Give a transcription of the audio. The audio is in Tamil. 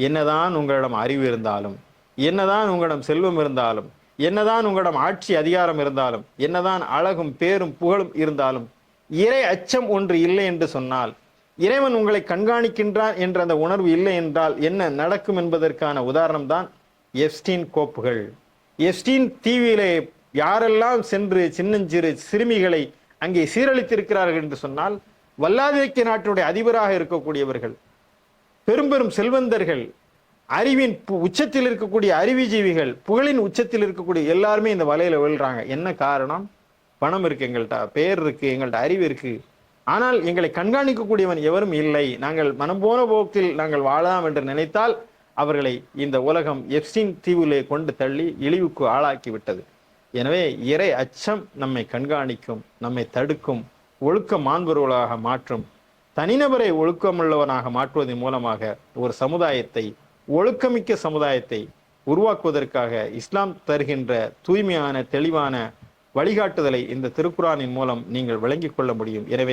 என்னதான் உங்களிடம் அறிவு இருந்தாலும், என்னதான் உங்களிடம் செல்வம் இருந்தாலும், என்னதான் உங்களிடம் ஆட்சி அதிகாரம் இருந்தாலும், என்னதான் அழகும் பேரும் புகழும் இருந்தாலும், இறை அச்சம் ஒன்று இல்லை என்று சொன்னால், இறைவன் உங்களை கண்காணிக்கின்றான் என்ற அந்த உணர்வு இல்லை என்றால் என்ன நடக்கும் என்பதற்கான உதாரணம் தான் எப்ஸ்டீன் கோப்புகள். எப்ஸ்டீன் தீவிலே யாரெல்லாம் சென்று சின்னஞ்சிறு சிறுமிகளை அங்கே சீரழித்திருக்கிறார்கள் என்று சொன்னால், வல்லாதிக்க நாட்டினுடைய அதிபராக இருக்கக்கூடியவர்கள், பெரும் பெரும் செல்வந்தர்கள், அறிவின் உச்சத்தில் இருக்கக்கூடிய அறிவுஜீவிகள், புகழின் உச்சத்தில் இருக்கக்கூடிய எல்லாருமே இந்த வலையில விழுறாங்க. என்ன காரணம்? பணம் இருக்கு, எங்கள்கிட்ட பெயர் இருக்கு, எங்கள்கிட்ட அறிவு இருக்கு, ஆனால் எங்களை கண்காணிக்கக்கூடியவன் எவரும் இல்லை, நாங்கள் மனம் போன போக்கில் நாங்கள் வாழலாம் என்று நினைத்தால் அவர்களை இந்த உலகம் எப்ஸ்டீன் தீவிலே கொண்டு தள்ளி இழிவுக்கு ஆளாக்கி விட்டது. எனவே இறை அச்சம் நம்மை கண்காணிக்கும், நம்மை தடுக்கும், ஒழுக்க மாண்புறவர்களாக மாற்றும். தனிநபரை ஒழுக்கமுள்ளவனாக மாற்றுவதன் மூலமாக ஒரு சமுதாயத்தை, ஒழுக்கமிக்க சமுதாயத்தை உருவாக்குவதற்காக இஸ்லாம் தருகின்ற தூய்மையான தெளிவான வழிகாட்டுதலை இந்த திருக்குரானின் மூலம் நீங்கள் விளங்கிக் கொள்ள முடியும். எனவே